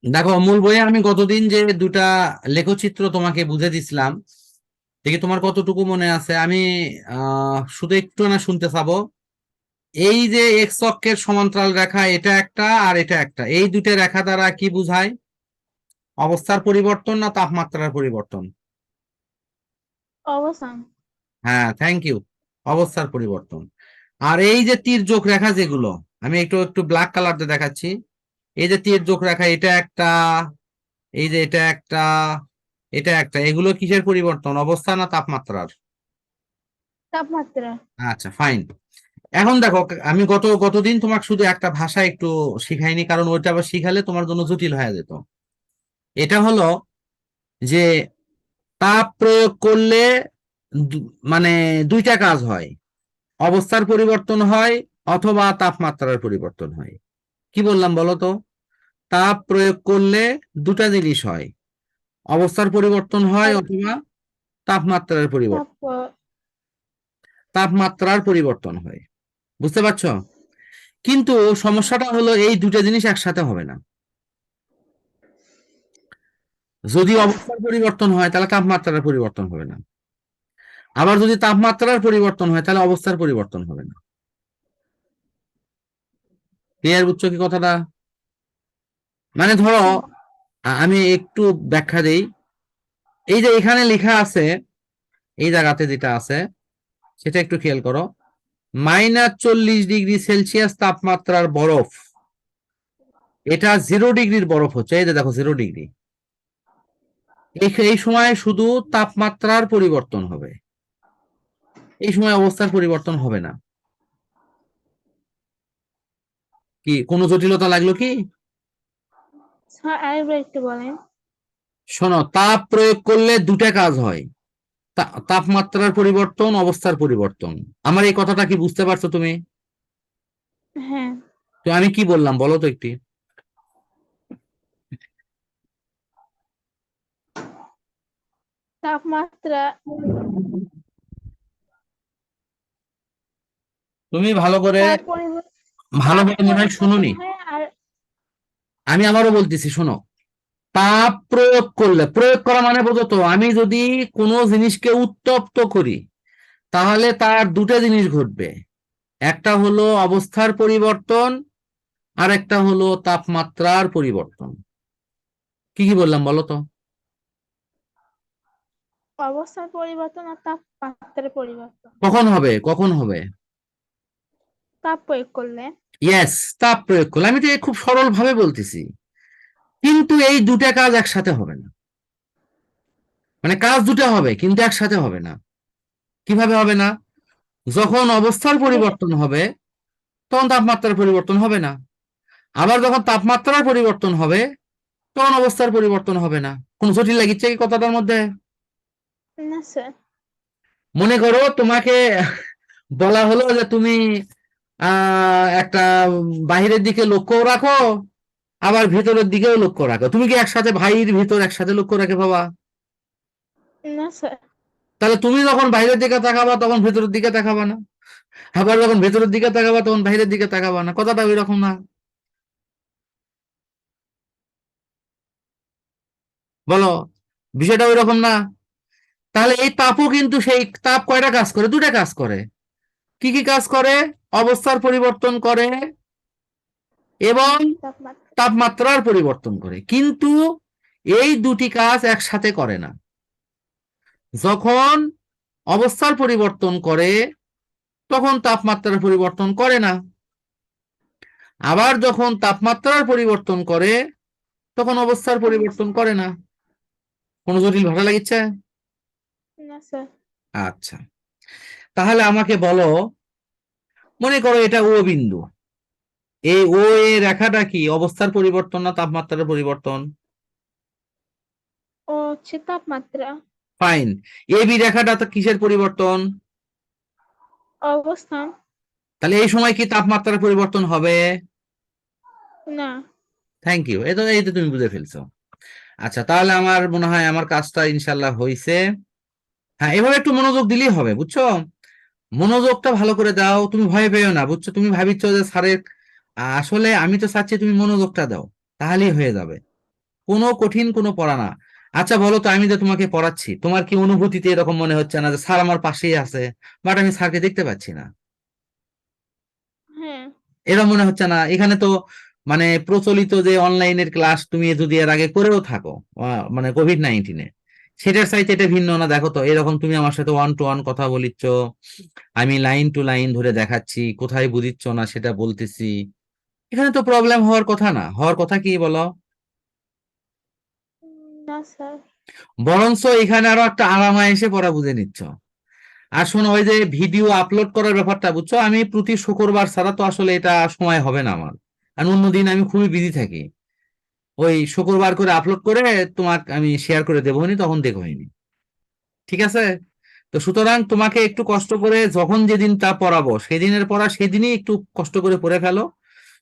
দেখো, মূল বইয়ে আমি গতদিন যে দুটা লেখচিত্র তোমাকে বুঝে দিছিলাম, দেখি তোমার কতটুকু মনে আছে। আমি শুধু একটু না শুনতে চাবো। এই যে এক্স অক্ষের সমান্তরাল রেখা, এটা একটা আর এটা একটা, এই দুটো রেখা দ্বারা কি বোঝায়? অবস্থার পরিবর্তন না তাপমাত্রার পরিবর্তন? অবস্থান। হ্যাঁ, থ্যাংক ইউ। অবস্থার পরিবর্তন। আর এই যে তির্যক রেখা যেগুলো, আমি একটু একটু ব্ল্যাক কালার দিয়ে দেখাচ্ছি। এই যে তির্যক রেখা, এটা একটা, এই যে এটা একটা, এটা একটা, এগুলো কিসের পরিবর্তন, অবস্থা না তাপমাত্রার? তাপমাত্রা। আচ্ছা, ফাইন। এখন দেখো, আমি গতদিন তোমাকে শুধু একটা ভাষা একটু শিখাইনি, কারণ ওইটা আবার শিখালে তোমার জন্য জটিল হয়ে যেত। এটা হলো যে তাপ প্রয়োগ করলে মানে দুইটা কাজ হয়, অবস্থার পরিবর্তন হয় অথবা তাপমাত্রার পরিবর্তন হয়। কি বললাম বলো তো? তাপ প্রয়োগ করলে দুটা জিনিস হয়, অবস্থার পরিবর্তন হয় অব- অথবা তাপমাত্রার পরিবর্তন, তাপ তাপমাত্রার পরিবর্তন হয়। বুঝতে পারছো? কিন্তু সমস্যাটা হলো এই দুটা জিনিস একসাথে হবে না। যদি অবস্থার পরিবর্তন হয় তাহলে তাপমাত্রার পরিবর্তন হবে না, আবার যদি তাপমাত্রার পরিবর্তন হয় তাহলে অবস্থার পরিবর্তন হবে না। ক্লিয়ার? বুঝছো কি কথাটা? মানে ধরো, হুম। আমি একটু ব্যাখ্যা দেই। এই যে এখানে লেখা আছে, এই জায়গাতে যেটা আছে সেটা একটু খেয়াল করো। -40 ডিগ্রি সেলসিয়াস তাপমাত্রার বরফ, এটা 0 ডিগ্রির বরফ হচ্ছে। এই যে দেখো, 0 ডিগ্রি। এই সময় শুধু তাপমাত্রার পরিবর্তন হবে, এই সময় অবস্থার পরিবর্তন হবে না। কি কোনো জটিলতা লাগলো কি? হ্যাঁ, আরেকবার একটু বলেন। শোনো, তাপ প্রয়োগ করলে দুটা কাজ হয়, তাপমাত্রার পরিবর্তন, অবস্থার পরিবর্তন। আমার এই কথাটা কি বুঝতে পারছো তুমি? হ্যাঁ। তো আমি কি বললাম বলো তো একটি। তাপমাত্রা। তুমি ভালো করে, তাপ পরিবর্তন। ভালো তাপ করে মনে হয় পরিবর্তন শুনোনি। হয় আর আমি আবারও বলতেছি, শোনো। তাপ প্রয়োগ করলে, প্রয়োগ করা মানে বোঝো তো, আমি যদি কোনো জিনিসকে উত্তপ্ত করি তাহলে তার দুটো জিনিস ঘটবে, একটা হলো অবস্থার পরিবর্তন আর একটা হলো তাপমাত্রার পরিবর্তন। কি কি বললাম বলো তো? অবস্থার পরিবর্তন আর তাপমাত্রার পরিবর্তন। কখন হবে, কখন হবে? তাপ প্রয়োগ করলে। ইয়েস, তাপ প্রয়োগ করলে। আমি তো খুব সরল ভাবে বলতেছি। কিন্তু এই দুটা কাজ একসাথে হবে না, মানে কাজ দুটো হবে কিন্তু একসাথে হবে না। কিভাবে হবে না? যখন অবস্থার পরিবর্তন হবে তখন তাপমাত্রার পরিবর্তন হবে না, আবার যখন তাপমাত্রার পরিবর্তন হবে তখন অবস্থার পরিবর্তন হবে না। কোন জটিল লাগিচ্ছে কি কথাটার মধ্যে? না স্যার। মনে করো তোমাকে বলা হলো যে তুমি একটা বাহিরের দিকে লক্ষ্য রাখো, আবার ভিতরের দিকেও লক্ষ্য রাখো। তুমি কি একসাথে বাহির ভিতর একসাথে লক্ষ্য রাখে বাবা? না স্যার। তাহলে তুমি যখন বাইরের দিকে তাকাবা তখন ভেতরের দিকে তাকাবা না, আবার যখন ভেতরের দিকে তাকাবা তখন বাইরের দিকে তাকাবা না। কথাটা ওই রকম না? বলো, বিষয়টা ওই রকম না? তাহলে এই তাপও কিন্তু, সেই তাপ কয়টা কাজ করে? দুটা কাজ করে। কি কি কাজ করে? অবস্থার পরিবর্তন করে এবং তাপমাত্রা। তাপমাত্রার পরিবর্তন করে, কিন্তু এই দুটি কাজ একসাথে করে না। যখন অবস্থার পরিবর্তন করে তখন তাপমাত্রার পরিবর্তন করে না, আবার যখন তাপমাত্রার পরিবর্তন করে তখন অবস্থার পরিবর্তন করে না। কোনো জটিল ভাষা লাগিচ্ছে? না স্যার। আচ্ছা, তাহলে আমাকে বলো, মনে করো এটা ও বিন্দু, এই ও এ রেখাটা কি অবস্থার পরিবর্তন না তাপমাত্রার পরিবর্তন? ও হচ্ছে তাপমাত্রা। ফাইন। এ বি রেখাটা তো কিসের পরিবর্তন? অবস্থান। তাহলে এই সময় কি তাপমাত্রার পরিবর্তন হবে? না। থ্যাংক ইউ, এই তো তুমি বুঝে ফেলছো। আচ্ছা, তাহলে আমার মনে হয় আমার কাজটা ইনশাল্লাহ হয়েছে। হ্যাঁ, এভাবে একটু মনোযোগ দিলেই হবে, বুঝছো? মনোযোগটা ভালো করে দাও, তুমি ভয় পেও না, বুঝছো? তুমি ভাবিচ্ছ যে স্যারের, আসলে আমি তো চাচ্ছি তুমি মনোযোগটা দাও, তাহলেই হয়ে যাবে। কোনো কঠিন কোনো পড়া না। আচ্ছা বলো তো, আমি যে তোমাকে পড়াচ্ছি, তোমার কি অনুভূতিতে এরকম মনে হচ্ছে না যে স্যার আমার পাশেই আছে, বাট আমি স্যারকে দেখতে পাচ্ছি না? হ্যাঁ। এরকম মনে হচ্ছে না? এখানে তো মানে প্রচলিত যে অনলাইনের ক্লাস তুমি যদি এর আগে করেও থাকো, মানে কোভিড-19 সেটার চাইতে এটা ভিন্ন না? দেখো তো, এরকম তুমি আমার সাথে ওয়ান টু ওয়ান কথা বলিচ্ছ, আমি লাইন টু লাইন ধরে দেখাচ্ছি, কোথায় বুঝিচ্ছ না সেটা বলতেছি। এখানে তো প্রবলেম হওয়ার কথা না, হওয়ার কথা কি বলো? না স্যার। বরঞ্চ এখানে আরো একটা আরামায় এসে পড়া বুঝে নিচ্ছ। আর শোনো, ওই যে ভিডিও আপলোড করার ব্যাপারটা বুঝছো, আমি প্রতি শুক্রবার ছাড়া তো আসলে এটা সময় হবে না আমার, আর অন্যদিন আমি খুবই বিজি থাকি। ওই শুক্রবার করে আপলোড করে তোমাকে আমি শেয়ার করে দেবো নি, তখন দেখো হয়নি। ঠিক আছে? তো সুতরাং তোমাকে একটু কষ্ট করে যখন যেদিন তা পড়াবো সেদিনের পড়া সেদিনই একটু কষ্ট করে পড়ে ফেলো।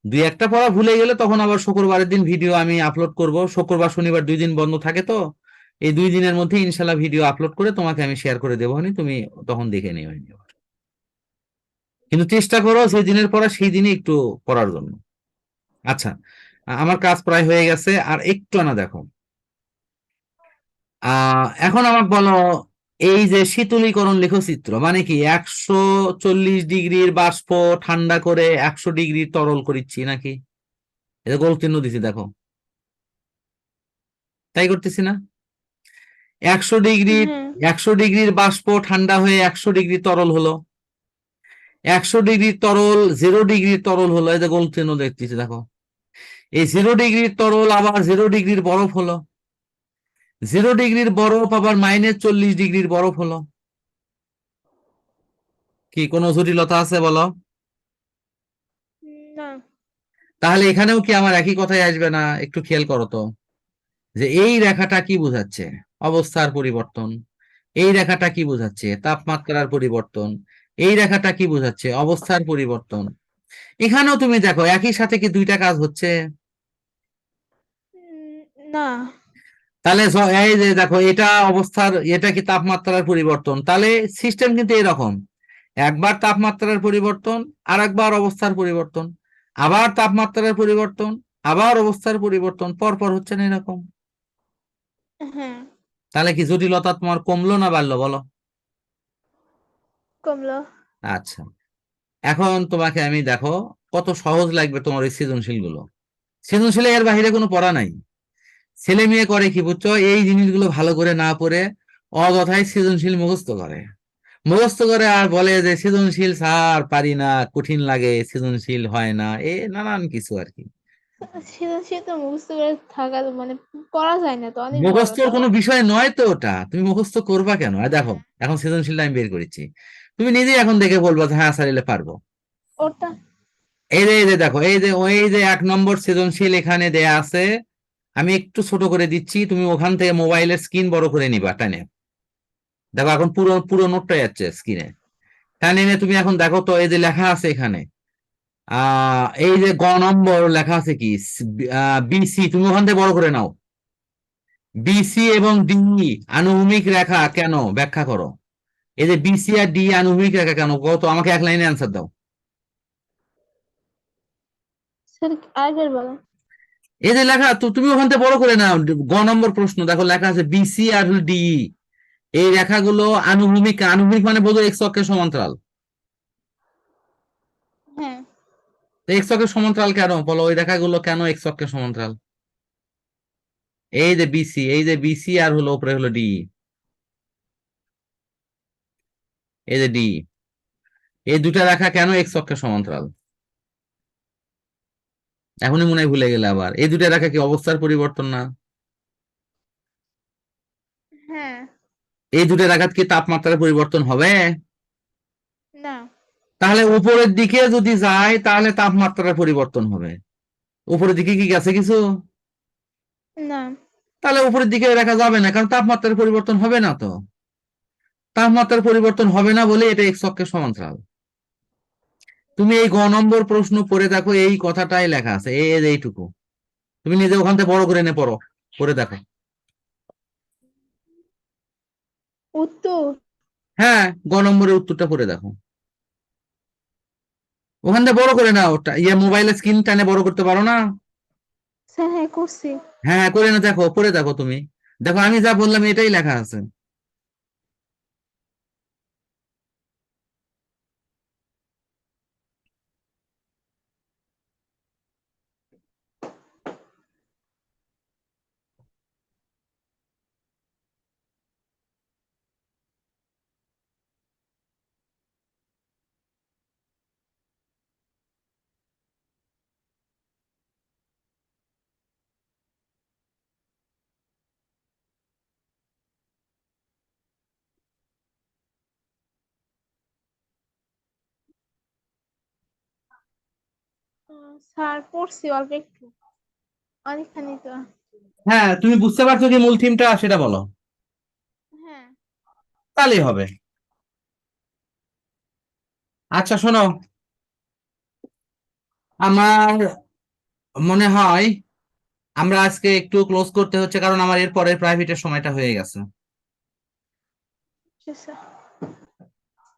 দুই একটা পড়া ভুলে গেলে তখন আবার শুক্রবারের দিন ভিডিও আমি আপলোড করব। শুক্রবার শনিবার 2 দিন বন্ধ থাকে, তো এই 2 দিনের মধ্যে ইনশাল্লাহ ভিডিও আপলোড করে তোমাকে আমি শেয়ার করে দেবো নি, তুমি তখন দেখে নিও নি। কিন্তু চেষ্টা করো সেই দিনের পড়া সেই দিনই একটু পড়ার জন্য। আচ্ছা, আমার কাজ প্রায় হয়ে গেছে, আর একটু না দেখো। এখন আমাকে বলো, এই যে শীতলীকরণ লেখচিত্র মানে কি? 140 ডিগ্রির বাষ্প ঠান্ডা করে 100 ডিগ্রির তরল করিচ্ছি নাকি? এটা গোল চিহ্ন দিছি দেখো, তাই করতেছি না? 100 ডিগ্রি, হ্যাঁ। 100 ডিগ্রির বাষ্প ঠান্ডা হয়ে 100 ডিগ্রি তরল হলো, 100 ডিগ্রির তরল 0 ডিগ্রির তরল হলো, এই যে গোল চিহ্ন দেখতেছি দেখো। এই 0 ডিগ্রির তরল আবার 0 ডিগ্রির বরফ হলো, 0 ডিগ্রির বরফ আবার -40 ডিগ্রির বরফ হলো। কি কোনো জটিলতা আছে বলো? না। তাহলে এখানেও কি আমার একই কথাই আসবে না? একটু খেয়াল করো তো, যে এই রেখাটা কি বোঝাচ্ছে? অবস্থার পরিবর্তন। এই রেখাটা কি বোঝাচ্ছে? তাপমাত্রার পরিবর্তন। এই রেখাটা কি বোঝাচ্ছে? অবস্থার পরিবর্তন। এখানেও তুমি দেখো একই সাথে কি দুইটা কাজ হচ্ছে? না। তাহলে এই যে দেখো, এটা অবস্থার, এটা কি তাপমাত্রার পরিবর্তন? তাহলে সিস্টেম কিন্তু এরকম, একবার তাপমাত্রার পরিবর্তন, আর একবার অবস্থার পরিবর্তন, আবার তাপমাত্রার পরিবর্তন, আবার অবস্থার পরিবর্তন, পরপর হচ্ছে না এরকম? হ্যাঁ। তাহলে কি জটিলতা তোমার কমলো না বাড়লো বলো? কমলো। আচ্ছা, এখন তোমাকে আমি দেখো কত সহজ লাগবে তোমার ওই সৃজনশীল গুলো। সৃজনশীল এর বাইরে কোনো পড়া নাই। ছেলে মেয়ে করে কি বুঝছো, এই জিনিসগুলো ভালো করে না পড়ে অযথাই সৃজনশীল মুখস্থ করে, মুখস্থ করে আর বলে যে সৃজনশীল স্যার পারি না, কঠিন লাগে, সৃজনশীল হয় না, এ নানান কিছু আর কি। সে তো মুখস্থ করে থাকা মানে পড়া যায় না তো, অনেক বড় মুখস্থর তো। কোনো বিষয় নয় তো ওটা, তুমি মুখস্থ করবা কেন? আর দেখো, হ্যাঁ। এখন সৃজনশীলটা আমি বের করেছি, তুমি নিজেই এখন দেখে বলবা যে হ্যাঁ স্যার এলে পারবো। ওটা। এই যে দেখো, এই যে ওই যে 1 নম্বর সৃজনশীল এখানে দেয়া আছে, আমি একটু ছোট করে দিচ্ছি, তুমি ওখান থেকে মোবাইলের স্ক্রিন বড় করে নিবা টানে। দেখো এখন পুরো পুরো নোটটা যাচ্ছে স্ক্রিনে, টানে এনে তুমি এখন দেখো তো, এই যে লেখা আছে এখানে, এই যে গ নম্বর লেখা আছে কি, বিসি, তুমি ওখান থেকে বড় করে নাও। বিসি এবং ডি আনুভূমিক রেখা কেন, ব্যাখ্যা করো। এই যে বিসি আর ডি আনুভূমিক রেখা কেন, কত আমাকে এক লাইনে অ্যান্সার দাও। স্যার আরেকবার বলো। এই যে লেখা, তো তুমি ওখান থেকে বড় করে নাও, গ নম্বর প্রশ্ন দেখো লেখা আছে বিসি আর ডি, এই রেখাগুলো আনুভূমিক। আনুভূমিক মানে বোঝো এক্স অক্ষের সমান্তরাল। হ্যাঁ। এক্স অক্ষের সমান্তরাল কেন বলো, ওই রেখাগুলো কেন এক্স অক্ষের সমান্তরাল? এই যে বিসি, এই যে বিসি আর হলো উপরে হলো ডি, এই যে ডি, এই দুটা রেখা কেন এক্স অক্ষের সমান্তরাল? এখনই মনে হয় ভুলে গেলে আবার, এই দুটা রেখা কি অবস্থার পরিবর্তন না? হ্যাঁ। এই দুটা রেখা কি তাপমাত্রার পরিবর্তন হবে? না। তাহলে উপরের দিকে যদি যায় তাহলে তাপমাত্রার পরিবর্তন হবে। উপরের দিকে কি গেছে কিছু? না। তাহলে উপরের দিকে রেখা যাবে না, কারণ তাপমাত্রার পরিবর্তন হবে না তো। তাপমাত্রার পরিবর্তন হবে না বলে এটা এক্স অক্ষের সমান্তরাল। তুমি এই গ নম্বর প্রশ্ন পড়ে দেখো, এই কথাটাই লেখা আছে, এই এই যে এইটুকু, তুমি নিজে ওখান থেকে বড় করে নে পড়ো, পড়ে দেখো। উত্তর। হ্যাঁ, গ নম্বরের উত্তরটা পড়ে দেখো, ওখান থেকে বড় করে নাও। ওটা ইয়ে মোবাইলের স্ক্রিন টানে বড় করতে পারো না? স্যার হ্যাঁ করছি। হ্যাঁ, করে না, দেখো, পড়ে দেখো তুমি। দেখো আমি যা বললাম এটাই লেখা আছে। স্যার পড়ছি অল্প একটু, অনেকখানি তো। হ্যাঁ, তুমি বুঝতে পারছো কি মূল থিমটা সেটা বলো, হ্যাঁ। তাহলেই হবে। আচ্ছা শোনো, আমার মনে হয় আমরা আজকে একটু ক্লোজ করতে হচ্ছে, কারণ আমার এর পরের প্রাইভেটের সময়টা হয়ে গেছে। আচ্ছা স্যার।